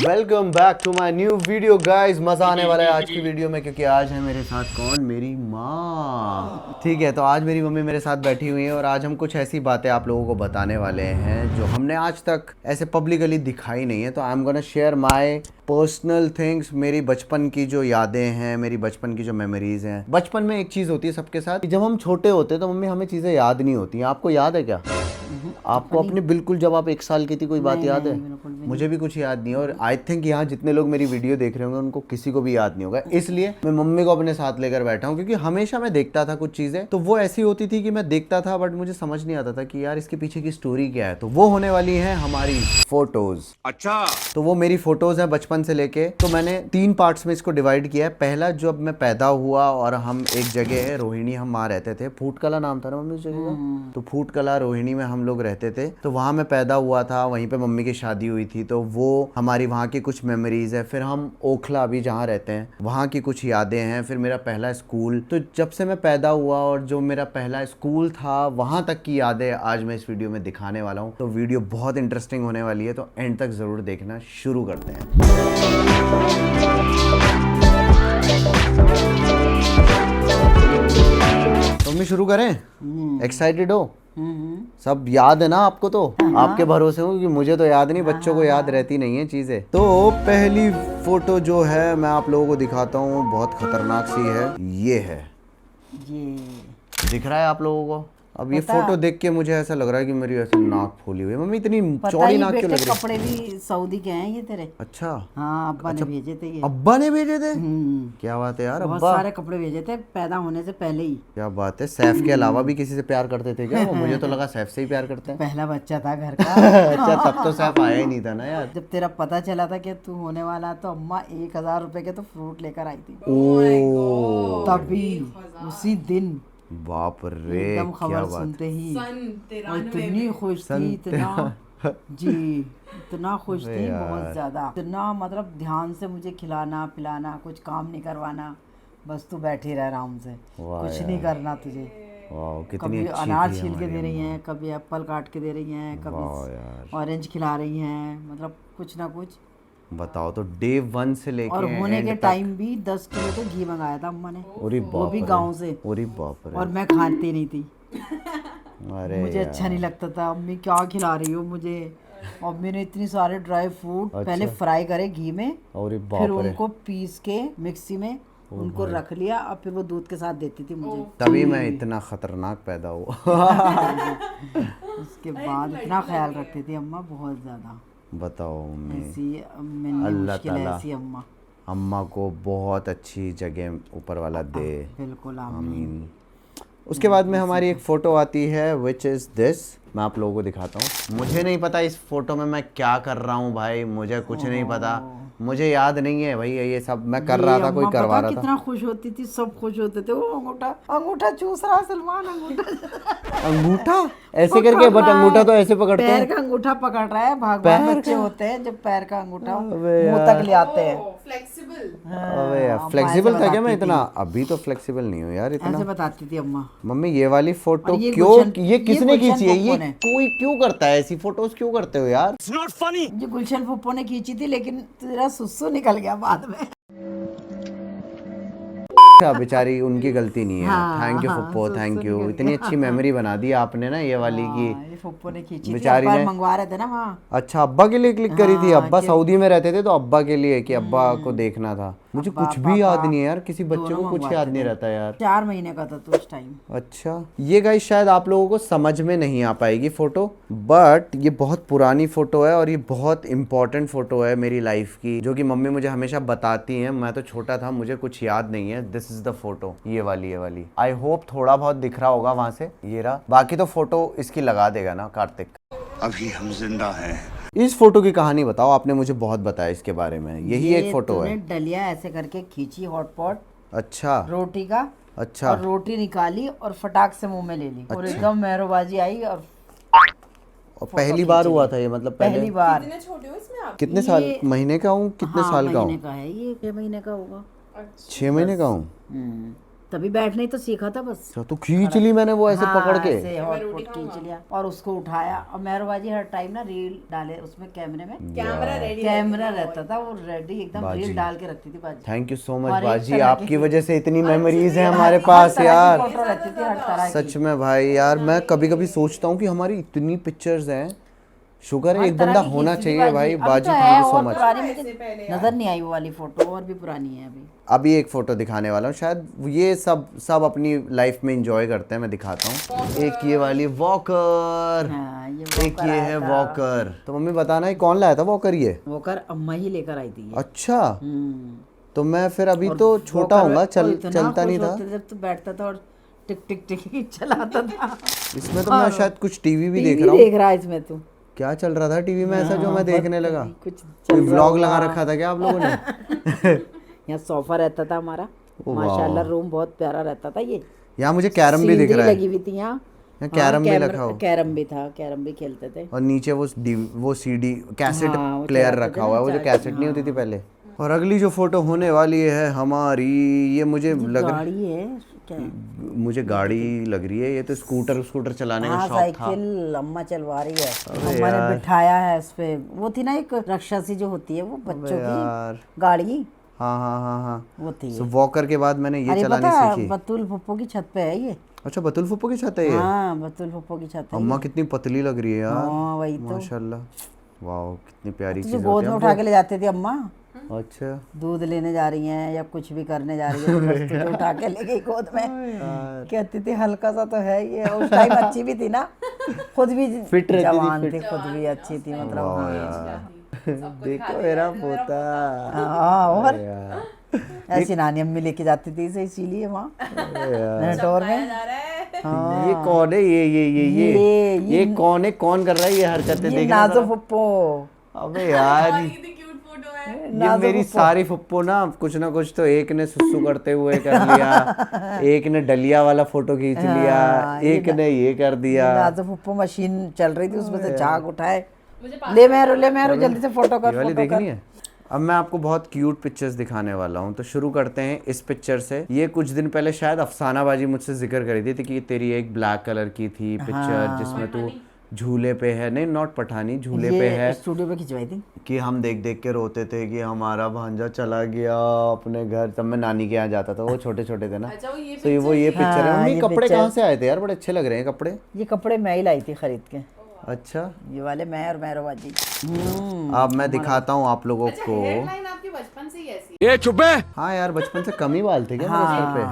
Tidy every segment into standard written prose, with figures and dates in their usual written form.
Welcome back to my new video guys. मजा आने वाला है आज की वीडियो में क्योंकि आज है मेरे साथ कौन, मेरी माँ। ठीक है, तो आज मेरी मम्मी मेरे साथ बैठी हुई है और आज हम कुछ ऐसी बातें आप लोगों को बताने वाले हैं जो हमने आज तक ऐसे पब्लिकली दिखाई नहीं है। तो I am gonna share my personal things, मेरी बचपन की जो यादें हैं, मेरी बचपन की जो मेमोरीज हैं। बचपन में एक चीज़ होती है सबके साथ, जब हम छोटे होते हैं तो मम्मी हमें चीज़ें याद नहीं होती हैं। आपको याद है क्या? आपको अपने बिल्कुल जब आप 1 साल की थी कोई बात याद है? मुझे भी कुछ याद नहीं है और आई थिंक यहाँ जितने लोग मेरी वीडियो देख रहे होंगे उनको किसी को भी याद नहीं होगा। इसलिए मैं मम्मी को अपने साथ लेकर बैठा हूँ क्योंकि हमेशा मैं देखता था कुछ चीज़ें, तो वो ऐसी होती थी कि मैं देखता था बट मुझे समझ नहीं आता था कि यार इसके पीछे की स्टोरी क्या है। तो वो होने वाली है हमारी फोटोज। अच्छा, तो वो मेरी फोटोज है बचपन से लेके। तो मैंने 3 पार्ट्स में इसको डिवाइड किया है। पहला, जब मैं पैदा हुआ और हम एक जगह है रोहिणी, हम वहाँ रहते थे। फूटकला नाम था ना मम्मी उस जगह का। तो फूटकला रोहिणी में हम लोग रहते थे, तो वहाँ मैं पैदा हुआ था। वहीं पे मम्मी की शादी हुई थी, तो वो हमारी वहाँ की कुछ मेमोरीज है। फिर हम ओखला अभी जहाँ रहते हैं वहाँ की कुछ यादें हैं। फिर मेरा पहला स्कूल, तो जब से मैं पैदा हुआ और जो मेरा पहला स्कूल था वहाँ तक की यादें आज मैं इस वीडियो में दिखाने वाला हूँ। तो वीडियो बहुत इंटरेस्टिंग होने वाली है, तो एंड तक जरूर देखना। शुरू करते हैं। तो मम्मी शुरू करें? एक्साइटेड हो? सब याद है ना आपको? तो आपके भरोसे हूँ कि मुझे तो याद नहीं, बच्चों को याद रहती नहीं है चीजें। तो पहली फोटो जो है मैं आप लोगों को दिखाता हूँ, बहुत खतरनाक सी है। ये है, ये दिख रहा है आप लोगों को? अब ये फोटो देख के मुझे ऐसा लग रहा है कि मेरी ऐसे नाक फूली हुई है। मम्मी इतनी चौड़ी नाक क्यों लग रही है? कपड़े भी सऊदी के हैं ये तेरे। अच्छा, हाँ, अब्बा ने भेजे थे ये। अब्बा ने भेजे थे? क्या बात है यार, बहुत अब्बा सारे कपड़े भेजे थे पैदा होने से पहले ही। क्या बात है। सैफ के अलावा भी किसी से प्यार करते थे क्या वो? मुझे तो लगा सैफ से ही प्यार करते हैं। पहला बच्चा था घर का। अच्छा, तब तो सैफ आया ही नहीं था ना यार। जब तेरा पता चला था कि तू होने वाला, तो अम्मा 1000 रुपए के तो फ्रूट लेकर आई थी। ओ तभी उसी दिन बाप रे, एकदम क्या खबर बात। सुनते ही और इतनी खुश थी, इतना जी, इतना खुश थी, बहुत ज्यादा। इतना मतलब ध्यान से मुझे खिलाना पिलाना, कुछ काम नहीं करवाना, बस तू बैठी रह आराम से, कुछ नहीं करना तुझे। वाह, कितनी कभी अच्छी अनार थी छील के हमारी दे रही अम्मा। हैं, कभी एप्पल काट के दे रही हैं, वाह यार, कभी ऑरेंज खिला रही हैं, मतलब कुछ ना कुछ। बताओ, तो डे 1 से लेके और होने end के तक। टाइम भी 10 किलो तो घी मंगाया था अम्मा ने, अरे वो बाप भी रे, गांव से। अरे बाप रे। और मैं खाती नहीं थी, अरे मुझे अच्छा नहीं लगता था। अम्मी क्या खिला रही हो मुझे। अम्मी ने इतनी सारे ड्राई फ्रूट पहले फ्राई करे घी में, अरे फिर बाप रे, उनको पीस के मिक्सी में उनको रख लिया और फिर वो दूध के साथ देती थी मुझे। तभी मैं इतना खतरनाक पैदा हुआ। उसके बाद इतना ख्याल रखती थी अम्मा, बहुत ज्यादा। बताओ मम्मी, ऐसी मिलनी अल्लाह मुश्किल है ताला ऐसी अम्मा। अम्मा को बहुत अच्छी जगह ऊपर वाला दे, बिल्कुल आमीन। आमीन। उसके बाद में हमारी एक फ़ोटो आती है विच इज़ दिस। मैं आप लोगों को दिखाता हूँ। मुझे नहीं पता इस फोटो में मैं क्या कर रहा हूँ भाई, मुझे कुछ नहीं पता, मुझे याद नहीं है भाई। ये सब मैं कर रहा था, कोई करवा रहा था। कितना खुश होती थी, सब खुश होते थे। वो अंगूठा अंगूठा चूस रहा सलमान, अंगूठा अंगूठा ऐसे करके, बट अंगूठा तो ऐसे पकड़ते हैं। पैर का अंगूठा पकड़ रहा है। भगवान बच्चे होते हैं जब पैर का अंगूठा मुंह तक ले आते हैं। अबे यार, फ्लेक्सिबल था क्या मैं इतना? अभी तो फ्लेक्सिबल नहीं हूँ यार इतना। ऐसे बताती थी अम्मा। मम्मी ये वाली फोटो ये क्यों, ये किसने खींची है? ये ने। कोई क्यों करता है ऐसी फोटोज, क्यों करते हो यार? It's not funny. ये गुलशन फुप्पो ने खींची थी, लेकिन तेरा सुसु निकल गया बाद में। बेचारी, उनकी गलती नहीं है। थैंक यू फुप्पो, थैंक यू। इतनी अच्छी मेमोरी बना दी आपने ना ये वाली की। ये फुप्पो ने खींची बेचारी थी, ने मंगवा रहे थे ना वहाँ। अच्छा, अब्बा के लिए क्लिक करी थी? अब्बा सऊदी में रहते थे तो अब्बा के लिए, कि अब्बा को देखना था। मुझे कुछ भी याद नहीं है यार, किसी बच्चे को कुछ याद नहीं रहता यार। 4 महीने का था तो उस टाइम। अच्छा, ये गाइस शायद आप लोगों को समझ में नहीं आ पाएगी फोटो, बट ये बहुत पुरानी फोटो है और ये बहुत इंपॉर्टेंट फोटो है मेरी लाइफ की, जो कि मम्मी मुझे हमेशा बताती हैं। मैं तो छोटा था, मुझे कुछ याद नहीं है। दिस इज द फोटो, ये वाली। आई होप थोड़ा बहुत दिख रहा होगा वहां से, ये रहा। बाकी तो फोटो इसकी लगा देगा ना कार्तिक। अभी हम जिंदा हैं। इस फोटो की कहानी बताओ, आपने मुझे बहुत बताया इसके बारे में। यही एक फोटो है। डलिया ऐसे करके खींची हॉटपॉट, अच्छा, रोटी का। अच्छा, और रोटी निकाली और फटाक से मुंह में ले ली। और एकदम मेहरबाजी आई और पहली बार हुआ था ये? मतलब पहली बार। कितने छोटे हो इसमें आप? कितने साल, महीने का हूँ? कितने साल का हूँ? महीने का है ये, 6 महीने का होगा। 6 महीने का हूँ। तभी बैठने ही तो सीखा था बस। अच्छा, तो खींच ली मैंने वो ऐसे पकड़ के। ऐसे हॉटपॉट खींच लिया और उसको उठाया। और मेहरबाजी हर टाइम ना रील डाले उसमें, कैमरे में कैमरा रहता था, वो रेडी एकदम रील डाल के रखती थी बाजी। थैंक यू सो मच और एक बाजी, तरह आपकी की- वजह से इतनी मेमोरीज है हमारे पास यार। फोटो रहती थी हर तरह की। सच में भाई यार, मैं कभी कभी सोचता हूँ कि हमारी इतनी पिक्चर्स हैं, शुगर है एक बंदा होना चाहिए भाई। बाजी थैंक यू सो मच। पुरानी मुझे नजर नहीं आई वो वाली फोटो, और भी पुरानी है अभी। अभी एक फोटो दिखाने वाला हूँ, शायद ये सब अपनी लाइफ में एंजॉय करते हैं, मैं दिखाता हूँ। एक ये वाली वॉकर, हाँ, ये एक वॉकर ये आया है था। वॉकर। तो मम्मी बताना है कौन लाया था वॉकर ये? वॉकर अम्मा ही लेकर आई थी ये। अच्छा, हम्म। तो मैं फिर अभी और तो छोटा वॉकर होऊंगा, तो इतना चलता नहीं खुश था होते थे जब तू बैठता था और टिक टिक टिक चलाता था। इसमें। तो मैं शायद कुछ टीवी भी देख टीवी रहा हूँ। देख रहा है इसमें तू। क्या चल रहा था टीवी में ऐसा जो मैं हाँ, देखने बस लगा? कुछ कोई चल रहा व्लॉग लगा होगा। रखा था क्या आप लोगों ने? यहाँ सोफा रहता था हमारा, ओ माशाल्लाह रूम बहुत प्यारा रहता था। ये यहाँ मुझे कैरम भी दिख सीनरी रहा है, लगी हुई थी यहाँ। यहाँ कैरम भी रखा हो, कैरम भी था, कैरम भी खेलते थे। और नीचे वो सीडी कैसेट हाँ, वो प्लेयर चलाते रखा थे हुआ है, ना वो जो चार्ज। कैसेट नहीं होती थी पहले। और अगली जो फोटो होने वाली है हमारी, ये मुझे लग रहा गाड़ी है क्या? मुझे गाड़ी लग रही है। ये तो स्कूटर चलाने का हाँ, शौक था। साइकिल अम्मा चलवा रही है, अम्मा ने बिठाया है इस पे। वो थी ना एक रक्षा सी जो होती है वो बच्चों यार की गाड़ी, हाँ हाँ हाँ हाँ। वो थी। सो वॉकर के बाद मैंने ये अरे चलानी पता है, सीखी। बतुल फुप्पो की छत पे है ये। अच्छा, बतुल फुप्पो की छत है ये? हाँ, बतुल फुप्पो की छत है। अम्मा कितनी पतली लग रही है यार, हाँ, वही तो। माशाल्लाह। वाह, कितनी प्यारी तुझे चीज गोद होती में है। उठा के ले जाती थी अम्मा, अच्छा दूध लेने जा रही हैं या कुछ भी करने जा रही है, तो बस तुझे उठा के ले गई गोद में। कहती थी हल्का सा तो है ये। उस टाइम अच्छी भी थी ना, खुद भी फिट रहती थी, जवान थी, खुद भी अच्छी थी, मतलब। वाह हाँ यार, देखो मेरा पोता। हाँ, और यार, ऐसी नानी अम्मी लेके जाती थी इसे, इसीलिए वहाँ नेटोर में। ये कौन है? ये कौन है? कौन कर रहा है ये हरकतें? ये देखना नाजो जरा। फुप्पो। अबे यार, ये मेरी सारी फुप्पो ना कुछ तो, एक ने सुसु करते हुए कर लिया, एक ने डलिया वाला फोटो खींच लिया, एक ने ये कर दिया। नाजो फुप्पो मशीन चल रही थी, उसमें से झाग उठाए, ले मेहरो जल्दी से फोटो कर, ये वाली फोटो देखनी कर। है। अब मैं आपको बहुत क्यूट पिक्चर्स दिखाने वाला हूँ, तो शुरू करते हैं इस पिक्चर से। ये कुछ दिन पहले शायद अफसाना बाजी मुझसे जिक्र करी थी कि तेरी एक ब्लैक कलर की थी पिक्चर जिसमें तू झूले पे है, नहीं नॉट पठानी, झूले पे है, ये स्टूडियो पे खिंचवाई थी। कि हम देख देख के रोते थे कि हमारा भांजा चला गया अपने घर। तब मैं नानी के यहाँ जाता था, वो छोटे छोटे थे ना। तो ये पिक्चर है। हाँ, मम्मी ये कपड़े picture। कहाँ से आए थे यार? बड़े अच्छे लग रहे हैं कपड़े। ये कपड़े मैं ही लाई थी खरीद के, अच्छा, ये वाले मैं और मेहरबाजी। अब मैं दिखाता हूँ आप लोगों को। हेयरलाइन आपकी बचपन से ही ऐसी है। हाँ यार, बचपन से कम ही बाल थे क्या मेरे सर पे?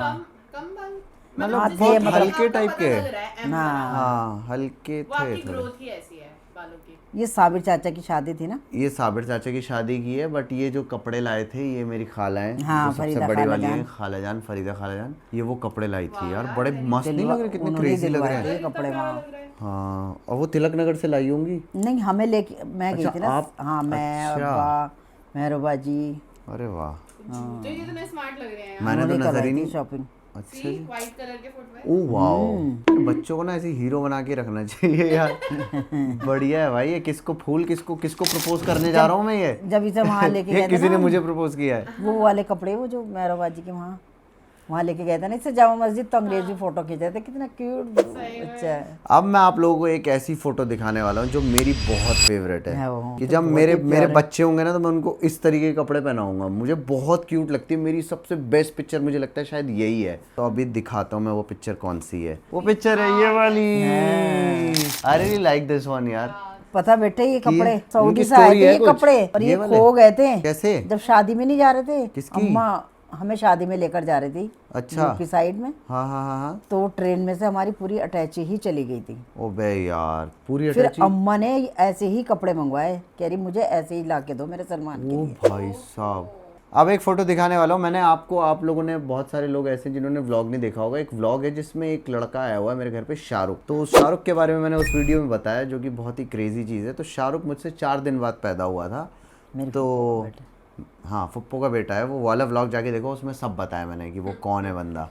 कम बाल मतलब हाँ, थे, बहुत मतलब- हल्के टाइप के। लग रहा है हाँ, हाँ, हल्के वो थे आपकी थोड़े। ग्रोथ ही ऐसी है बालों की। ये साबिर चाचा की शादी थी ना। ये साबिर चाचा की शादी की है, बट ये जो कपड़े लाए थे ये मेरी खाला है, हाँ, जो सबसे फरीदा बड़ी वाली खालाजान। है, खालाजान, फरीदा खालाजान। ये वो कपड़े लाई थी यार, बड़े मस्त नहीं लग रहे? कितने उन्होंने क्रेजी लग रहे दिलवाए हैं। थे ये कपड़े वहाँ। हाँ, और वो तिलक नगर से लाई होंगी। नहीं, हमें लेके मैं गई अच्छा, थी ना। आप- हाँ, मैं अच्छा। अब्बा मेहरबाजी अरे वाह, तो ये कितने स्मार्ट लग रहे हैं। मैंने तो उन्होंने नजर करवाई ही थी नहीं। शॉपिंग। अच्छा जी। व्हाइट कलर के फुटवेयर। ओ वाओ, बच्चों को ना ऐसे हीरो बना के रखना चाहिए यार। बढ़िया है भाई। ये किसको प्रपोज करने जा रहा हूँ मैं? ये जब इसे वहाँ लेके ये गए थे किसी ने ना, मुझे प्रपोज किया है। वो वाले कपड़े, वो जो मेहरबाजी के वहाँ लेके गए थे ना, इससे जामा मस्जिद तो अंग्रेजी फोटो खींचे थे। कितना क्यूट बच्चा है। अब मैं आप लोगों को एक ऐसी फोटो दिखाने वाला हूँ जो मेरी बहुत फेवरेट है है, वो, कि तो जब बहुत मेरे ही मेरे प्यारे। बच्चे होंगे ना, तो मैं उनको इस तरीके के कपड़े पहनाऊंगा। मुझे बहुत क्यूट लगती है। मेरी सबसे बेस्ट पिक्चर मुझे लगता है शायद यही है। तो अभी दिखाता हूँ मैं वो पिक्चर कौन सी है। वो पिक्चर है ये वाली। I really like this one यार। पता बेटे, ये कपड़े इनकी सऊदी से आए story थे है ये कुछ? कपड़े, और ये ये वाले? खो गए थे। कैसे? जब शादी में नहीं जा रहे थे, किसकी? अम्मा हमें शादी में लेकर जा रही थी। अच्छा। यूपी साइड में। हाँ हाँ हाँ हाँ। तो ट्रेन में से हमारी पूरी अटैची ही चली गई थी। ओ बे यार, पूरी फिर अटैची। अम्मा ने ऐसे ही कपड़े मंगवाए, कह रही मुझे ऐसे ही ला के दो मेरे सलमान के ओ लिए। भाई साहब, अब एक फोटो दिखाने वाला हूँ। मैंने आपको, आप लोगों ने, बहुत सारे लोग ऐसे जिन्होंने व्लॉग नहीं देखा होगा। एक व्लॉग है जिसमें एक लड़का आया हुआ है मेरे घर पे, शाहरुख। तो उस शाहरुख के बारे में मैंने उस वीडियो में बताया, जो कि बहुत ही क्रेजी चीज़ है। तो शाहरुख मुझसे 4 दिन बाद पैदा हुआ था। तो हाँ, फुप्पो का बेटा है। वो वाला व्लॉग जाके देखो, उसमें सब बताया मैंने कि वो कौन है बंदा।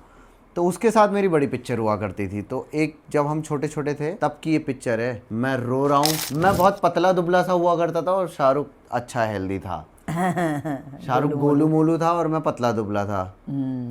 तो उसके साथ मेरी बड़ी पिक्चर हुआ करती थी। तो एक, जब हम छोटे छोटे थे तब की ये पिक्चर है। मैं रो रहा हूँ। मैं बहुत पतला दुबला सा हुआ करता था और शाहरुख अच्छा हेल्दी था। शाहरुख गोलू मोलू था और मैं पतला दुबला था।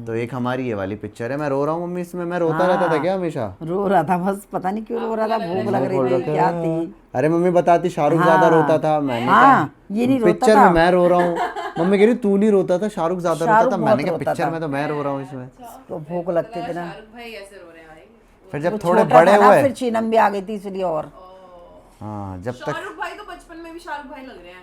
तो एक हमारी ये वाली पिक्चर है। मैं रो रहा हूँ मम्मी इसमें, मैं रोता रहता था क्या हमेशा? रो रहा था बस, पता नहीं क्यों रो रहा था, भूख लग रही थी क्या थी। अरे मम्मी बताती शाहरुख ज्यादा रोता था, मैंने हाँ, ये नहीं रोता पिक्चर था। में मैं रो रहा हूँ। मम्मी कह रही तू नहीं रोता था, शाहरुख ज्यादा रोता शाहरुख था। बहुत मैंने कहा रोता पिक्चर था। में तो मैं रो रहा हूँ इसमें। तो भूख लगती थी ना। शाहरुख भाई ऐसे रो रहे हैं भाई। फिर जब वो थोड़े छोटा बड़े था ना, हुए, फिर चीनम भी आ गई थी इसलिए। और हाँ जब तक शाहरुख भाई तो बचपन में भी शाहरुख भाई लग रहे हैं।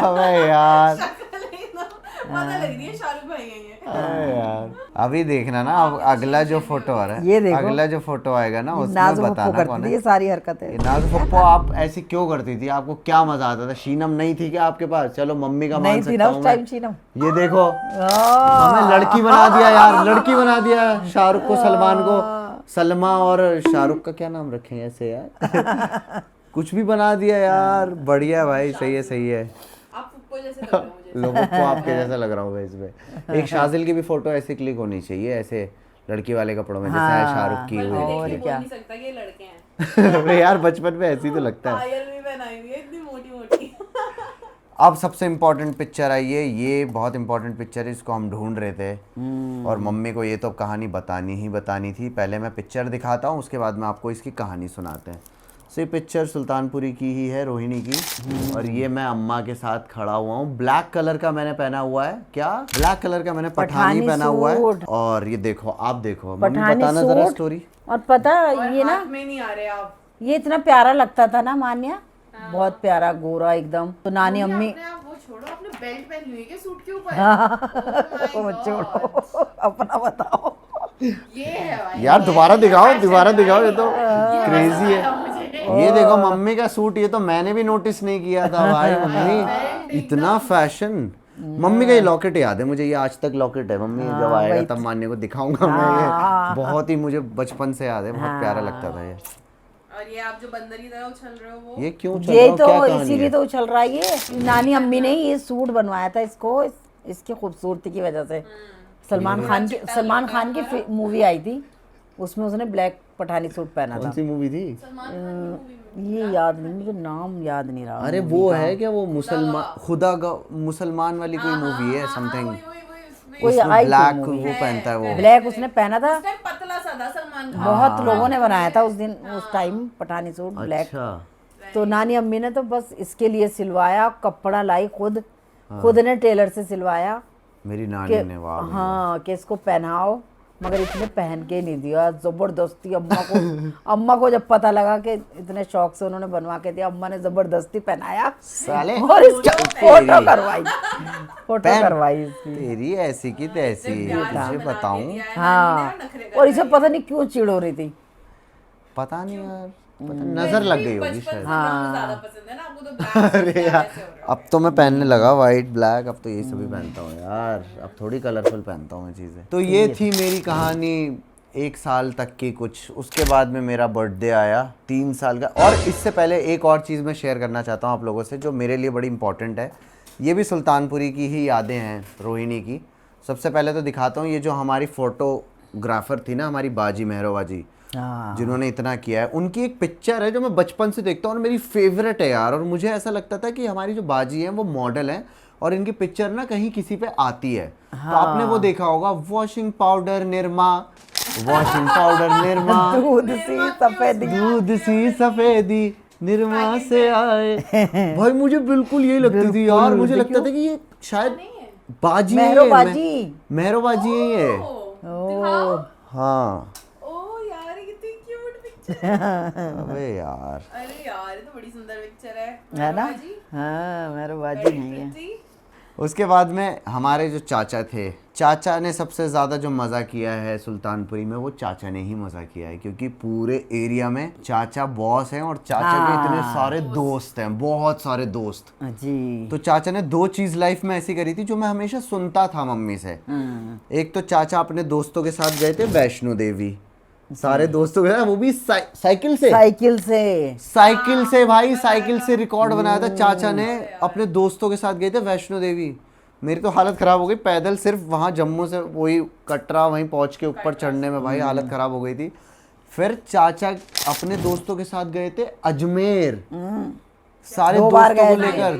अबे यार, शक्ल ही तो पता लग रही है शाहरुख भाई हैं ये। अबे यार अभी देखना ना, अब अगला जो फोटो आ रहा है, ये देखो। अगला जो फोटो आएगा ना उसमें नाज़ पप्पू बताना कौन करती थी है। ये सारी हरकतें। ये नाज़ पप्पू आप ऐसी क्यों करती थी? आपको क्या मजा आता था? शीनम नहीं थी क्या आपके पास? चलो मम्मी का मान नहीं थी सकता ना हूँ उस मैं। टाइम चीनम। ये देखो हमें लड़की बना दिया यार, लड़की बना दिया शाहरुख को, सलमान को। सलमा और शाहरुख का क्या नाम रखें ऐसे यार? कुछ भी बना दिया यार। बढ़िया भाई, सही है सही है। आप फुप्पो जैसे लग रहे हो मुझे। लोगों को आपके जैसा लग रहा होगा इसमें। एक शाजिल की भी फोटो ऐसी क्लिक होनी चाहिए, ऐसे लड़की वाले कपड़ों में जैसे शाहरुख की पर हुई। मैं देख और के बोल क्या। नहीं सकता कि ये लड़के हैं। अबे यार बचपन में ऐसी तो लगता है। पायल भी पहनाई हुई है इतनी मोटी मोटी। अब सबसे इम्पोर्टेंट पिक्चर आई है, ये बहुत इम्पोर्टेंट पिक्चर है, इसको हम ढूंढ रहे थे और मम्मी को ये तो कहानी बतानी थी। पहले मैं पिक्चर दिखाता हूँ, उसके बाद में आपको इसकी कहानी सुनाते हैं। ये पिक्चर सुल्तानपुरी की ही है, रोहिणी की। और ये मैं अम्मा के साथ खड़ा हुआ हूँ। ब्लैक कलर का मैंने पहना हुआ है, क्या ब्लैक कलर का मैंने पठानी पहना हुआ है। सूट। और ये देखो, आप देखो मम्मी, पठानी बताना जरा सूट। स्टोरी। और पता और ये ना, हाथ में नहीं आ रहे आप। ये इतना प्यारा लगता था ना मान्या, बहुत प्यारा गोरा एकदम। तो नानी अम्मी अपने आप वो छोड़ो, आपने बेल्ट पहनी हुई है क्या सूट के ऊपर? वो छोड़ो, अपना बताओ। ये है भाई। यार दोबारा दिखाओ, ये तो क्रेजी है। मुझे ये देखो मम्मी का सूट, ये तो मैंने भी नोटिस नहीं किया था भाई। मम्मी इतना फैशन। मम्मी का ये लॉकेट याद है मुझे, ये आज तक लॉकेट है। मम्मी जब आएगा तब मान्य को दिखाऊंगा मैं। ये बहुत ही मुझे बचपन से याद है, बहुत प्यारा लगता था ये। और ये आप जो बंदर की तरह उछल रहे हो वो ये क्यों चल ये रहा हो? तो क्या कहानी इसीलिए है? तो उछल रहा है ये। नानी अम्मी ने ये सूट बनवाया था इसको, इसकी खूबसूरती की वजह से। सलमान खान की मूवी आई थी, उसमें उसने ब्लैक पठानी सूट पहना कौन था। सी मूवी थी? सलमान खान की मूवी में। ये याद नहीं, मुझे नाम याद नहीं रहा। अरे वो है क्या, वो मुसलमान वाली कोई मूवी है समथिंग। वही उसमें कोई उसमें आई थी ब्लैक मूवी। वो पहनता है वो। ब्लैक उसने पहना था। उस टाइम पतला सा था सलमान खान। बहुत लोगों ने बनाया था उस दिन, उस टाइम पठानी सूट ब्लैक। अच्छा, तो नानी अम्मी ने तो बस इसके लिए सिलवाया, कपड़ा लाई खुद ने टेलर से सिलवाया मेरी नानी ने, वाह। हाँ कि इसको पहनाओ, मगर इसने पहन के नहीं दिया, जबरदस्ती। अम्मा को जब पता लगा कि इतने शौक से उन्होंने बनवा के दिया, अम्मा ने जबरदस्ती पहनाया साले और इसका फोटो करवाई इसकी। तेरी ऐसी की तैसी, तुझे बताऊं। हाँ, और इसे पता नहीं क्यों चिढ़ हो रही थी। पता नहीं यार, नजर लग गई होगी शायद। ज्यादा पसंद है ना आपको तो black अरे यार अब तो मैं पहनने लगा वाइट ब्लैक, अब तो ये सभी पहनता हूँ यार, अब थोड़ी कलरफुल पहनता हूँ मैं चीज़ें। तो ये थी मेरी कहानी 1 साल तक की कुछ। उसके बाद में मेरा बर्थडे आया 3 साल का। और इससे पहले एक और चीज़ मैं शेयर करना चाहता हूँ आप लोगों से, जो मेरे लिए बड़ी इंपॉर्टेंट है। ये भी सुल्तानपुरी की ही यादें हैं, रोहिणी की। सबसे पहले तो दिखाता हूँ, ये जो हमारी फोटोग्राफर थी ना, हमारी बाजी मेहरोवा जी, जिन्होंने इतना किया है, उनकी एक पिक्चर है जो मैं बचपन से देखता हूँ और मेरी फेवरेट है यार। और मुझे ऐसा लगता था कि हमारी जो बाजी हैं वो मॉडल हैं और इनकी पिक्चर ना कहीं किसी पे आती है। तो आपने वो देखा होगा, वॉशिंग पाउडर निरमा, दूध सी सफेदी निरमा से आए। भाई मुझे बिल्कुल यही लगती थी यार, मुझे लगता था कि ये शायद बाजी है, मेहरो बाजी, मेहरो बाजी है ये। दिखाओ। हाँ ओ यार ये कितनी क्यूट पिक्चर है। अबे यार, अरे यार ये तो बड़ी सुंदर पिक्चर है ना? बाजी। हाँ, मेहरो बाजी नहीं है। pretty। उसके बाद में हमारे जो चाचा थे, चाचा ने सबसे ज़्यादा जो मज़ा किया है सुल्तानपुरी में, वो चाचा ने ही मज़ा किया है। क्योंकि पूरे एरिया में चाचा बॉस हैं और चाचा के इतने सारे दोस्त हैं, बहुत सारे दोस्त जी। तो चाचा ने 2 चीज़ लाइफ में ऐसी करी थी जो मैं हमेशा सुनता था मम्मी से। एक तो चाचा अपने दोस्तों के साथ गए थे वैष्णो देवी, सारे दोस्तों के साथ, वो भी साइकिल से भाई, साइकिल से रिकॉर्ड बनाया था चाचा ने। अपने दोस्तों के साथ गए थे वैष्णो देवी। मेरी तो हालत ख़राब हो गई पैदल, सिर्फ वहाँ जम्मू से वही कटरा वहीं पहुँच के ऊपर चढ़ने में भाई हालत ख़राब हो गई थी। फिर चाचा अपने दोस्तों के साथ गए थे अजमेर, सारे दोस्तों को लेकर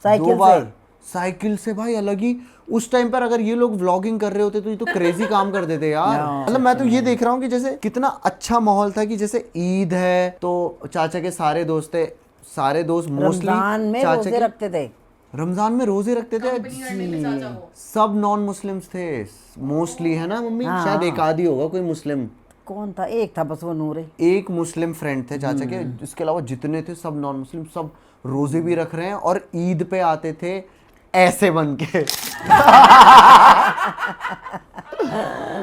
साइकिल 2 बार से? साइकिल से भाई, अलग ही। उस टाइम पर अगर ये लोग व्लॉगिंग कर रहे होते तो ये तो क्रेजी काम कर देते यार। मतलब मैं तो ये देख रहा हूँ कि जैसे कितना अच्छा माहौल था कि जैसे ईद है तो चाचा के सारे दोस्त थे, सारे दोस्त मोस्टली रमजान में चाचा रोजे के रखते थे। रमजान में रोजे रखते थे। कंपनी करने में चाचा को। सब नॉन मुस्लिम्स थे मोस्टली, है ना मम्मी? शायद एक आध ही होगा कोई मुस्लिम। कौन था? एक था बस, वो नूरे। एक मुस्लिम फ्रेंड थे चाचा के, इसके अलावा जितने थे सब नॉन मुस्लिम, सब रोजे भी रख रहे हैं और ईद पे आते थे ऐसे बन के।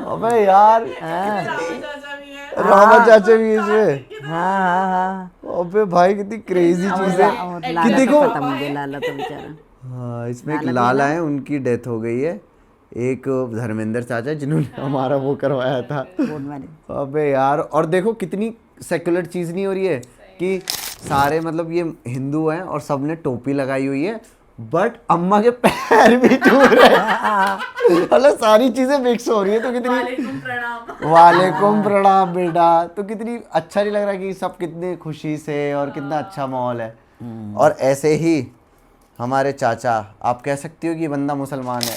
अबे यार, चाचा भी है। रामा चाचा भी इसमें। हाँ। अबे भाई कितनी क्रेजी चीज है कि लाला देखो। तो खत्म हो गया, लाला तो बेचारा। हाँ, इसमें एक लाला है, उनकी डेथ हो गई है। एक धर्मेंद्र चाचा जिन्होंने हमारा वो करवाया था। Board marriage. अबे यार, और देखो कितनी सेक्युलर चीज नहीं हो रही है कि सारे मतलब ये हिंदू हैं और सबने टोपी लगाई हुई है, बट अम्मा के पैर भी छू रहे हैं। मतलब सारी चीजें मिक्स हो रही है तो कितनी। वालेकुम प्रणाम। वालेकुम प्रणाम बेटा। तो कितनी अच्छा नहीं लग रहा कि सब कितने खुशी से और कितना अच्छा माहौल है। और ऐसे ही हमारे चाचा, आप कह सकती हो कि ये बंदा मुसलमान है।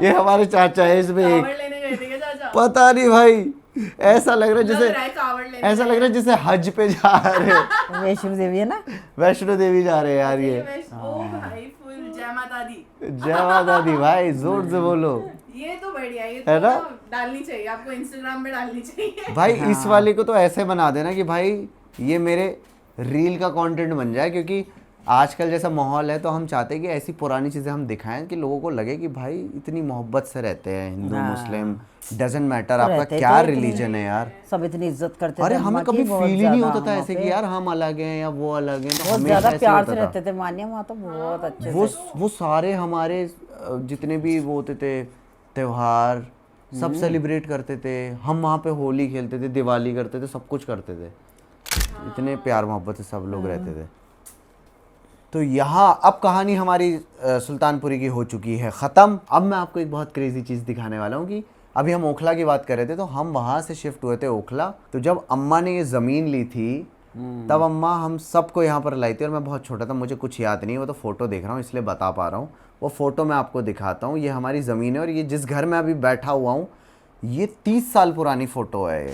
ये हमारे चाचा है, इसमें एक कावड़ लेने गए थे क्या चाचा? पता नहीं भाई, ऐसा लग रहा है लग जैसे, रहा है कावड़ लेने ऐसा लग रहा है जैसे हज पे जा रहे हैं। वैष्णो देवी है ना? वैष्णो देवी जा रहे हैं यार ये। ओ भाई फुल जय माता दी। जय माता दी भाई, जोर से बोलो। ये तो बढ़िया, ये है तो ना? डालनी चाहिए आपको, इंस्टाग्राम पे डालनी चाहिए। भाई इस वाले को तो ऐसे बना देना कि भाई ये मेरे रील का कंटेंट बन जाए, क्योंकि आजकल जैसा माहौल है तो हम चाहते हैं कि ऐसी पुरानी चीज़ें हम दिखाएं कि लोगों को लगे कि भाई इतनी मोहब्बत से रहते हैं, हिंदू मुस्लिम डजंट मैटर, आपका रहते क्या तो इतनी- रिलीजन है यार। सब इतनी इज्जत करते थे। अरे अम्मा हमें की कभी बहुत फील ही नहीं ज्यादा होता था वहाँ ऐसे पे। कि यार हम अलग हैं या वो अलग हैं, तो बहुत हमेशा ज्यादा ऐसे प्यार होता से था। रहते थे मानिया वहाँ तो बहुत अच्छे वो सारे हमारे जितने भी वो होते थे त्योहार सब सेलिब्रेट करते थे। हम वहाँ पे होली खेलते थे, दिवाली करते थे, सब कुछ करते थे। इतने प्यार मोहब्बत से सब लोग रहते थे। तो यहाँ अब कहानी हमारी सुल्तानपुरी की हो चुकी है ख़त्म। अब मैं आपको एक बहुत क्रेजी चीज़ दिखाने वाला हूँ कि अभी हम ओखला की बात कर रहे थे, तो हम वहाँ से शिफ्ट हुए थे ओखला। तो जब अम्मा ने ये ज़मीन ली थी तब अम्मा हम सबको यहाँ पर लाई थी, और मैं बहुत छोटा था, मुझे कुछ याद नहीं है, वो तो फ़ोटो देख रहा हूँ इसलिए बता पा रहा हूँ। वो फ़ोटो मैं आपको दिखाता हूँ। ये हमारी ज़मीन है और ये जिस घर में अभी बैठा हुआ हूँ ये 30 साल पुरानी फ़ोटो है।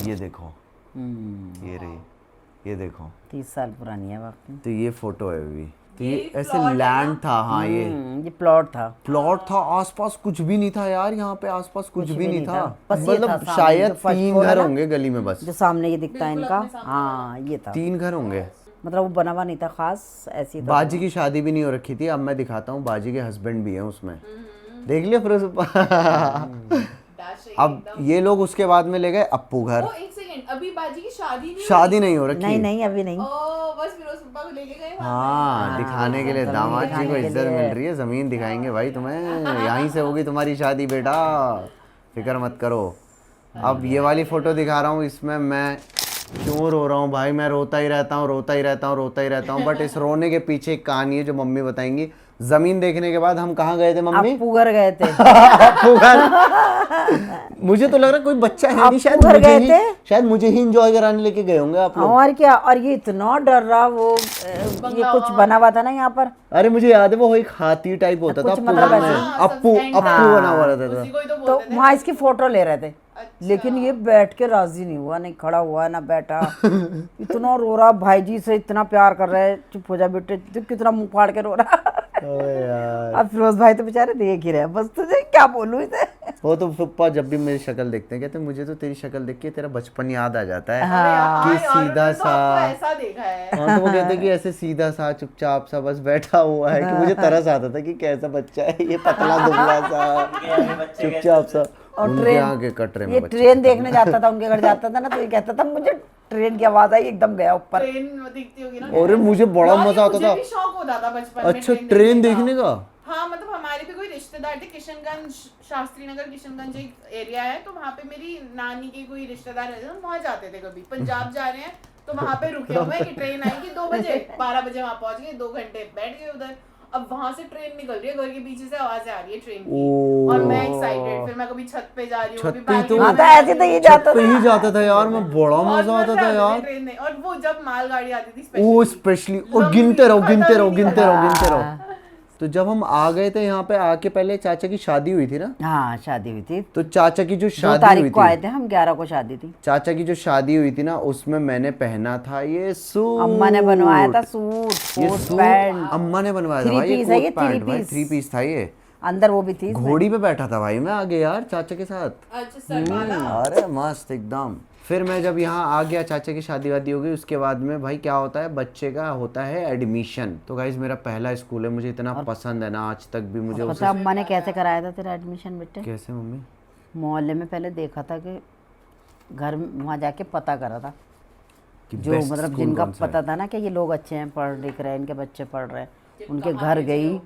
ये देखो, ये रही, ये देखो 30 साल पुरानी है वाकई। तो ये फोटो है अभी। तो ये ये ऐसे plot है लैंड था। हाँ ये प्लॉट था। प्लॉट था, आसपास कुछ भी नहीं था यार, यहाँ पे आसपास कुछ भी नहीं था। बस ये था मतलब सामने शायद जो first 3 floor है घर ना? होंगे गली में, बस जो सामने ये दिखता है बिल्कुल इनका, अपने सामने हाँ ये था। 3 घर होंगे। मतलब वो बना हुआ नहीं था खास, ऐसे ही था। बाजी की शादी भी नहीं हो रखी थी। अब मैं दिखाता हूँ, बाजी के हस्बैंड भी हैं उसमें, देख लिया फिरोज। दाश है अब ये लोग उसके बाद में ले गए अप्पू घर। ओ एक सेकंड, अभी बाजी की शादी नहीं शादी नहीं हो रखी। नहीं नहीं अभी नहीं। हुई? ओ बस फिरोज पप्पा को लेके गए वहाँ हाँ, दिखाने के लिए जमीन दामाद जी को दिखाने के इज्जत लिए। मिल रही है। जमीन दिखाएंगे भाई तुम्हें, यहीं से होगी तुम्हारी शादी बेटा, फिक्र मत करो। अब ये वाली फोटो दिखा रहा हूँ, इसमें मैं क्यों रो रहा हूँ भाई, मैं रोता ही रहता हूँ, रोता ही रहता हूँ, रोता ही रहता हूँ। बट इस रोने के पीछे एक कहानी है जो मम्मी बताएंगी। जमीन देखने के बाद हम कहाँ गए थे मम्मी? अप्पू घर गए थे। अप्पू घर। मुझे तो लग रहा है कोई बच्चा है नहीं, शायद अप्पू घर मुझे गए ही, थे? शायद मुझे ही इंजॉय कराने लेके गए होंगे आप लोग। और क्या, और ये इतना डर रहा वो ये कुछ बना हुआ था ना यहाँ पर। अरे मुझे याद है वो एक हाथी टाइप होता था कुछ अप्पू मतलब घर में। ऐसे। हाँ, अप्पू सब अप्पू बना हुआ रहता था। उसी को ही तो तो बोलते थे। वहाँ इसकी फोटो ले रहे थे, लेकिन ये बैठ के राजी नहीं हुआ, नहीं खड़ा हुआ ना बैठा। इतना रो रहा, भाई जी से इतना प्यार कर रहा है, चुप हो जा बेटे, तू कितना मुंह फाड़ के रो रहा। अबे यार, अब फिरोज भाई तो बेचारे देख ही रहे हैं, बस तुझे क्या बोलूं इसे। वो तो पप्पा जब भी मेरी शक्ल देखते हैं कहते हैं मुझे तो तेरी शक्ल देख के तेरा बचपन याद आ जाता है। हाँ, कि यार, सीधा मैंने तो सा। आपको ऐसा देखा है। हाँ, तो वो कहते हैं कि ऐसे सीधा सा चुपचाप सा बस बैठा हुआ है, कि मुझे तरस आता था कि कैसा बच्चा है ये, पतला दुबला सा चुपचाप सा। और उनके ट्रेन, आगे कटरे में ये बच्चे। ट्रेन देखने जाता था, उनके घर जाता था ना, तो ये कहता था मुझे ट्रेन की आवाज आई, एकदम गया ऊपर। ट्रेन दिखती होगी ना। और मुझे बड़ा यार, मजा आता मुझे था। भी शौक होता था बचपन में अच्छा, ट्रेन देखने का? हाँ, मतलब हमारे भी कोई रिश्तेदार थे किशनगंज, शास्त्री नगर किशनगंज एक एरिया है, तो वहाँ पे मेरी नानी के कोई रिश्तेदार रहते थे, वहाँ जाते थे। कभी पंजाब जा रहे हैं तो वहाँ पे रुके हुए हैं कि ट्रेन आएगी 2 बजे, 12 बजे वहाँ पहुँच गए, 2 घंटे बैठ गए उधर। अब वहां से ट्रेन निकल रही है, घर के पीछे से आवाज आ रही है ट्रेन की, ओ। और मैं एक्साइटेड, फिर मैं कभी छत पे जा रही हूँ, कभी छत पे तो- balcony हाँ में तो जा ऐसे रही तो हूँ। ये जाता पे था। ही जाता था यार मैं, बड़ा बहुत मजा आता था आते थे यार। ट्रेन में, और वो जब मालगाड़ी आती थी ओ स्पेशली, स्पेशली, और गिनते रहो गिनते रहो गिनते रहो गिनते रहो। हाँ। तो जब हम आ गए थे यहाँ पे, आके पहले चाचा की शादी हुई थी ना, हाँ शादी हुई थी, तो चाचा की जो 2 शादी हुई तारीख को आए थी, थे हम, 11 को शादी थी। चाचा की जो शादी हुई थी ना, उसमें मैंने पहना था ये सूट। अम्मा ने बनवाया था सूट, ये कोट सूट पैंट, अम्मा ने बनवाया था 3 भाई, ये पीस है, ये कोट 3 पैंट भाई, पीस। 3 पीस था ये। अंदर वो भी थी इसमें। घोड़ी पे बैठा था भाई मैं आगे यार चाचा के साथ। अच्छा सरबाला, अरे मस्त एकदम। फिर मैं जब यहाँ आ गया, चाचा की शादी वादी हो गई, उसके बाद में भाई क्या होता है, बच्चे का होता है एडमिशन। तो गाइज मेरा पहला स्कूल है, मुझे इतना पसंद है ना, आज तक भी मुझे पता है अम्मा ने कैसे कराया था तेरा एडमिशन बेटे? कैसे मम्मी? मोहल्ले में पहले देखा था कि घर वहाँ जाके पता करा था, कि जो best मतलब school जिनका कौन सा है? पता था ना कि ये लोग अच्छे हैं, पढ़ लिख रहे हैं, इनके बच्चे पढ़ रहे हैं, उनके घर गई,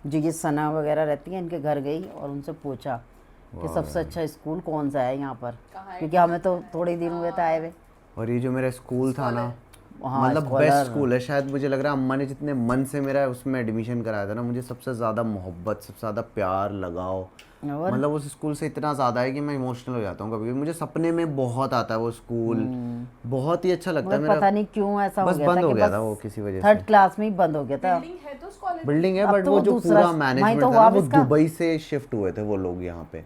जो ये सना वगैरह रहती है, इनके घर गई और उनसे पूछा कि सबसे अच्छा स्कूल कौन सा है यहाँ पर, क्योंकि हमें तो थोड़े ही दिन हुए थे आए हुए। और ये जो मेरा स्कूल था ना, हाँ, मतलब scholar। बेस्ट स्कूल है, शायद मुझे लग रहा है अम्मा ने जितने मन से मेरा उसमें एडमिशन कराया था ना, मुझे सबसे ज़्यादा मोहब्बत, सबसे ज़्यादा प्यार लगाओ, और मतलब उस स्कूल से इतना ज़्यादा है कि मैं इमोशनल हो जाता हूँ कभी कभी। मुझे सपने में बहुत आता है वो स्कूल, बहुत ही अच्छा लगता है मुझे मेरा। पता नहीं क्यों ऐसा हो बस गया बंद था हो कि गया बस था वो किसी वजह से। 3rd क्लास में ही बंद हो गया था। बिल्डिंग है तो उस कॉलेज बिल्डिंग है, अब बट तो वो वो जो दूसरा- पूरा वहीं मैनेजमेंट तो था हुआ ना, अब वो इसका। दुबई से शिफ्ट हुए थे वो लोग यहाँ पे।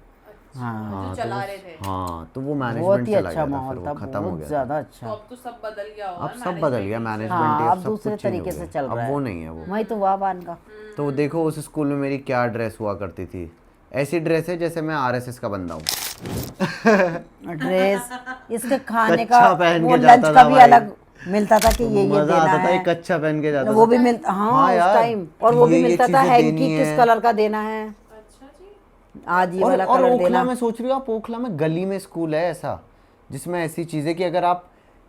हाँ जो चला रहे थे, हाँ, तो वो बहुत मैनेजमेंट ही चला अच्छा गया था, फिर माहौल वो था, खत्म हो बहुत गया था। ज्यादा तो अच्छा। अब तो सब बदल गया होगा, अब सब बदल गया, मैनेजमेंट हाँ, ये अब सब दूसरे कुछ change हो तरीके से गया। चल रहा अब है। वो नहीं है वो। वही तो हुआ बान का। तो देखो उस स्कूल में मेरी क्या ड्रेस हुआ करती थी, ऐसी ड्रेस है जैसे मैं आरएसएस का बंदा हूँ। ड्रेस इसके खाने का कच्छा पहन वो के लंच जाता का था भी भाई। अलग मिलता था कि ये मजा देना आता था, है, एक कच्छा पहन के जाता वो था। भी मिलता, हाँ उस यार, टाइम, और वो भी ये मिलता था चीजें हैंकी देनी किस है। कलर का देना है, अच्छा जी, आज ये और वाला और कलर ओखला देना। में सोच रही हो आप, ओखला में गली में स्कूल है ऐसा, जिसमें ऐसी चीजें कि अगर आप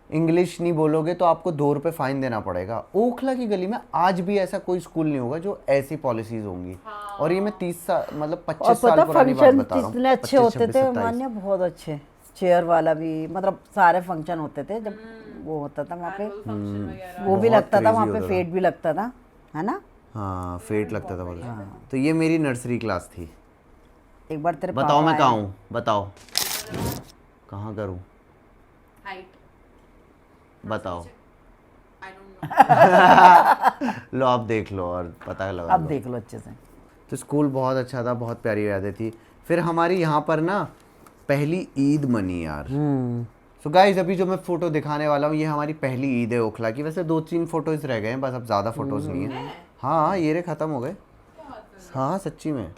इंग्लिश नहीं बोलोगे तो आपको 2 रुपए फाइन देना पड़ेगा। ओखला की गली में आज भी ऐसा कोई स्कूल नहीं होगा जो ऐसी पॉलिसीज होंगी। और ये मैं 30 साल मतलब और 25 पता साल पुरानी बात फंक्शन बता रहा हूँ। कितने अच्छे 25, होते 26, थे 27। मान्य, बहुत अच्छे। चेयर वाला भी, मतलब सारे फंक्शन होते थे जब वो होता था वहाँ पे, फंक्शन वगैरह। वो भी बहुत लगता था crazy वहाँ पे, होता था। फेट भी लगता था, है ना? हाँ, फेट लगता था बहुत। तो ये मेरी नर्सरी क्लास थी। एक बार तेरे बताओ पापा मैं आए। कहाँ हूँ, बताओ कहाँ करूँ, हाइट, बताओ। I don't know. लो आप देख लो और पता लगा अब लो। देख लो अच्छे से। तो स्कूल बहुत अच्छा था, बहुत प्यारी यादें थी। फिर हमारी यहाँ पर ना पहली ईद मनी यार। सो गाइज अभी जो मैं फोटो दिखाने वाला हूँ, ये हमारी पहली ईद है ओखला की। वैसे 2-3 फोटोज रह गए हैं बस, अब ज़्यादा फोटोज नहीं है। हाँ ये रे ख़त्म हो गए। हाँ सच्ची में।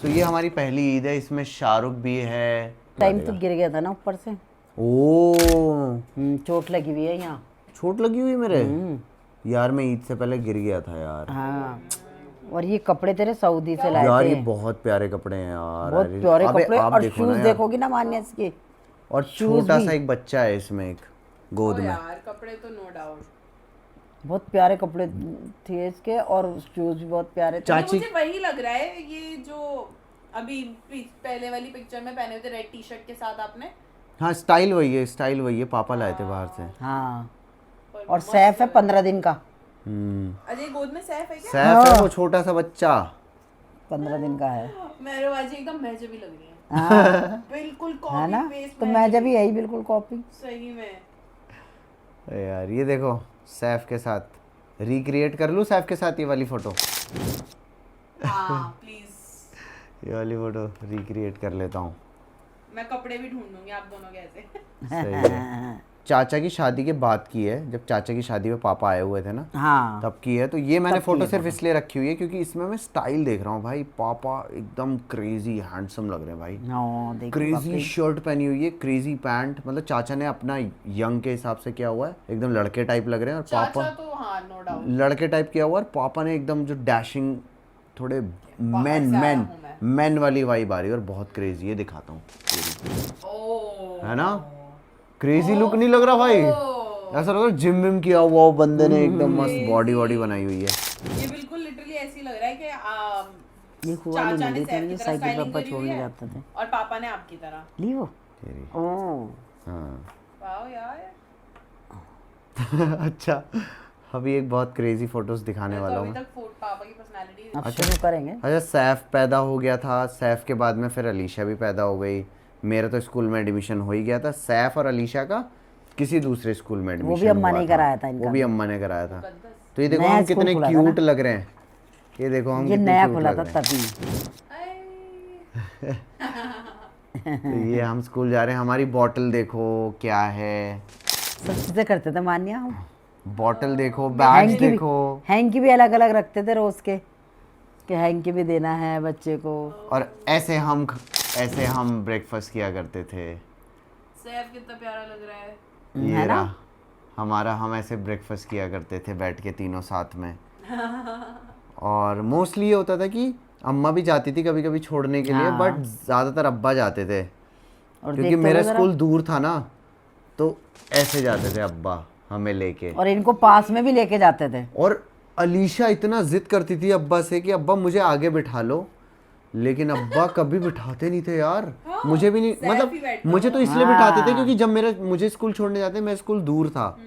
तो ये हमारी पहली ईद है, इसमें शाहरुख भी है। टाइम तो गिर गया था ना ऊपर से, ओ चोट लगी हुई है यहाँ। चोट लगी हुई मेरे यार, मैं ईद से पहले गिर गया था यार। हाँ, और ये कपड़े तेरे सऊदी से लाए यार थे, ये बहुत प्यारे कपड़े हैं यार। बहुत अरे, प्यारे अबे, कपड़े। आप और देखो ना शूज यार। देखोगी ना मान्य इसके, और shoes छोटा भी। सा एक बच्चा है इसमें, एक गोद में। यार कपड़े तो नो डाउट, बहुत प्यारे कपड़े थे इसके, और शूज भी बहुत प्यारे थे। चाची मुझे वही लग रहा है ये जो अभी पहले वाली पिक्चर में पहने हुए थे रेड टी शर्ट के साथ आपने। हाँ स्टाइल वही है, स्टाइल वही है, पापा लाए थे बाहर से। हाँ, और सैफ है 15 दिन का, अजय गोद में सैफ है क्या? सैफ है वो छोटा सा बच्चा। 15 दिन का है, मेरे बाजी एकदम महजे भी लग रही है, हाँ बिल्कुल है कॉपी ना? पेस्ट। तो मैं जब यही बिल्कुल कॉपी। सही में। अरे यार ये देखो सैफ के साथ रिक्रिएट कर लूँ, सैफ के साथ ये वाली फोटो, हाँ प्लीज, ये वाली फोटो रिक्रिएट कर लेता हूँ। मैं कपड़े भी ढूंढ लूंगी आप दोनों के ऐसे। सही है। चाचा की शादी के बाद की है, जब चाचा की शादी में पापा आए हुए थे ना, हाँ, तब की है। तो ये मैंने तब की फोटो है सिर्फ फोटो। इसलिए रखी हुई है क्योंकि इसमें मैं स्टाइल देख रहा हूँ भाई। पापा एकदम क्रेजी हैंडसम लग रहे हैं भाई। नो देखो क्रेजी शर्ट पहनी हुई है, क्रेजी पैंट, मतलब चाचा ने अपना यंग के हिसाब से किया हुआ है, एकदम लड़के टाइप लग रहे हैं। और चाचा पापा तो हाँ नो डाउट लड़के टाइप किया हुआ है, और पापा ने एकदम जो डैशिंग थोड़े मैन से आया मैन हूँ मैं। मैन वाली वाइब आ रही है, और बहुत क्रेजी है। दिखाता हूँ, ओ है ना? क्रेजी लुक नहीं लग रहा भाई? ऐसा लग रहा है जिम विम किया हुआ हो बंदे ने, एकदम मस्त बॉडी वॉडी बनाई हुई है। ये बिल्कुल लिटरली ऐसी लग रहा है कि ये हुआ चाचा नहीं ने मुझे, सैफ तेरे की तरह साइकिल स्टाइलिंग पापा करी हुई छोड़ने है जाते थे। और पापा ने आपकी तरह। ली वो, तेरी ओ हाँ। वाओ यार। अच्छा अभी एक बहुत क्रेजी फोटोज दिखाने मैं तो वाला हूँ अभी मैं। तक पापा पापा की पर्सनालिटी। अब शुरू करेंगे। अच्छा, सैफ पैदा हो गया था, सैफ के बाद में फिर अलीशा भी पैदा हो गई। मेरा तो स्कूल में एडमिशन हो ही गया था। सैफ और अलीशा का किसी दूसरे स्कूल में एडमिशन वो भी अम्मा हुआ ने था। कराया था इनका। वो भी अम्मा ने कराया था। तो ये देखो नया हम स्कूल कितने खुला था क्यूट ना। लग रहे हैं। ये देखो हम ये कितने नया cute खुला लग था रहे हैं। तभी। तो ये हम स्कूल जा रहे हैं। हमारी बॉटल देखो क्या है, सब चीजें करते थे मान्या हम। बॉटल देखो, बैग्स देखो। हैंकी भी अलग अलग रखते थे रोज के, कि हैंकी भी देना है बच्चे को। और ऐसे हम ब्रेकफास्ट किया करते थे। सैफ कितना प्यारा लग रहा है। ये रहा हमारा, हम ऐसे ब्रेकफास्ट किया करते थे बैठ के तीनों साथ में। और मोस्टली ये होता था कि अम्मा भी जाती थी कभी कभी छोड़ने के लिए, बट ज़्यादातर अब्बा जाते थे। और क्योंकि मेरा स्कूल दूर था ना, तो ऐसे जाते थे अब्बा हमें लेके। और इनको पास में भी लेके जाते थे। और अलीशा इतना जिद करती थी अब्बा से कि अब्बा मुझे आगे बिठा लो, लेकिन अब्बा कभी बिठाते नहीं थे यार। मुझे भी नहीं, मतलब मुझे तो इसलिए बिठाते थे क्योंकि जब मुझे स्कूल छोड़ने जाते, मेरा स्कूल दूर था,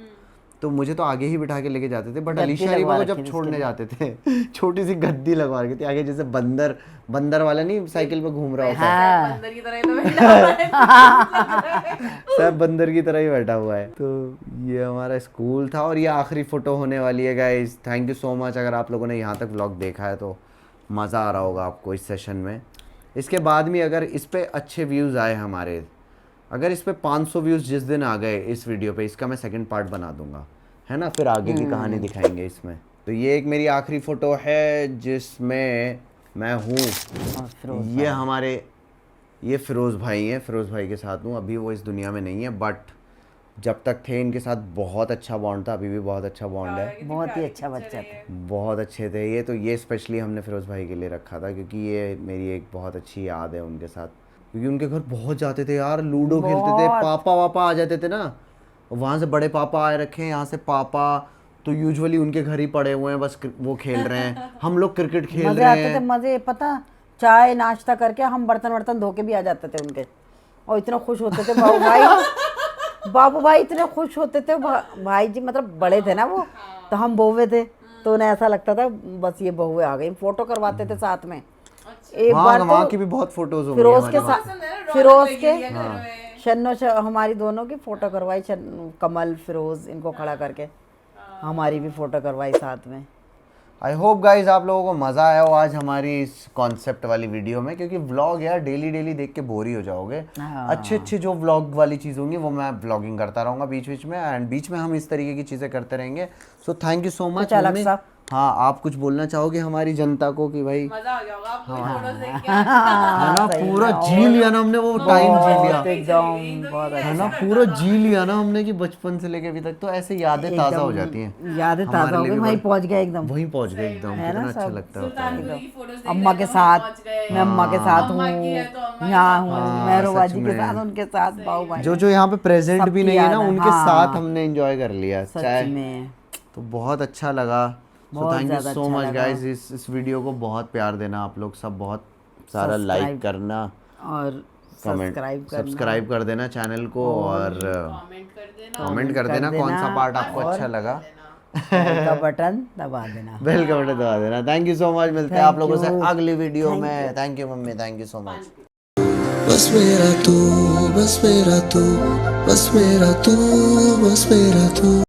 तो मुझे तो आगे ही बिठा के लेके जाते थे। बट अलीशा रीबा को जब छोड़ने जाते थे छोटी सी गद्दी लगवा रखी थी आगे, जैसे बंदर वाला नहीं साइकिल पे घूम रहा होता है। बंदर की तरह ही तो बैठा हुआ है। सब बंदर की तरह ही बैठा हुआ है। तो ये हमारा स्कूल था और ये आखिरी फोटो होने वाली है guys. Thank you so much अगर आप लोगों ने यहाँ तक व्लॉग देखा है, तो मज़ा आ रहा होगा आपको इस सेशन में। इसके बाद में अगर इस पे अच्छे व्यूज़ आए हमारे, अगर इस पे 500 व्यूज़ जिस दिन आ गए इस वीडियो पे, इसका मैं सेकंड पार्ट बना दूंगा, है ना। फिर आगे की कहानी दिखाएंगे इसमें। तो ये एक मेरी आखिरी फ़ोटो है जिसमें मैं हूँ। ये फ़िरोज़ भाई हैं, फ़िरोज़ भाई के साथ हूँ। अभी वो इस दुनिया में नहीं है, बट जब तक थे इनके साथ बहुत अच्छा बॉन्ड था। अभी भी बहुत अच्छा बॉन्ड है। बहुत ही अच्छा बच्चा था। बहुत अच्छे थे ये। तो ये स्पेशली हमने फ़िरोज़ भाई के लिए रखा था क्योंकि ये मेरी एक बहुत अच्छी याद है उनके साथ। क्योंकि उनके घर बहुत जाते थे यार, लूडो खेलते थे। पापा वापा आ जाते थे ना, वहाँ से बड़े पापा आए रखे हैं, यहाँ से पापा, तो यूजुअली उनके घर ही पड़े हुए हैं, बस वो खेल रहे हैं। हम लोग क्रिकेट खेल मजे रहे आते थे, हैं। मजे। पता, चाय नाश्ता करके हम बर्तन धो के भी आ जाते थे उनके, और इतना खुश होते थे बाबू भाई इतने खुश होते थे। भाई जी मतलब बड़े थे ना वो, तो हम बहुए थे, तो उन्हें ऐसा लगता था बस ये बहुए आ गई। फोटो करवाते थे साथ में। एक बार वहाँ तो की भी बहुत फोटोज होंगी फिरोज के हमारी। साथ, फिरोज के शन्नो हमारी दोनों की फोटो करवाई। कमल फिरोज इनको खड़ा करके हमारी भी फोटो करवाई साथ में। आई होप गाइज आप लोगों को मज़ा आया हो आज हमारी इस कॉन्सेप्ट वाली वीडियो में, क्योंकि व्लॉग यार डेली देख के बोर ही हो जाओगे। अच्छे जो व्लॉग वाली चीज़ होंगी वो मैं व्लॉगिंग करता रहूँगा बीच में, एंड बीच में हम इस तरीके की चीज़ें करते रहेंगे। So thank you so much. हाँ, आप कुछ बोलना चाहोगे हमारी जनता को कि भाई मजा आ गया होगा आपको फोटोज देख के। है ना, पूरा जी लिया ना हमने, वो टाइम जी लिया एकदम बहुत है ना, पूरा जी लिया ना हमने कि बचपन से लेके अभी तक। तो ऐसे यादें ताज़ा हो जाती हैं, यादें ताज़ा हो गई। वहीं पहुँच गए एकदम, वहीं पहुँच गए एकदम। कितना अच्छा लगता है। अम्मा के साथ, मैं अम्मा के साथ हूँ, यहाँ हूँ, मैं रोबाजी के साथ, उनके साथ बाबू भाई जो यहाँ पे प्रेजेंट भी नहीं है ना, उनके साथ हमने एंजॉय कर लिया चाय में। तो बहुत अच्छा लगा। So thank you so much guys. इस वीडियो को बहुत प्यार देना आप लोग सब, बहुत सारा लाइक करना और सब्सक्राइब कर देना चैनल को, और कमेंट कर देना कौन सा पार्ट आपको अच्छा लगा। बेल का बटन दबा देना, बेल का बटन दबा देना। Thank you so much. मिलते हैं आप लोगों से अगली वीडियो में। Thank you mummy, thank you so much. बस मेरा तू, बस मेरा तू, बस मेरा तू, बस मेरा तू।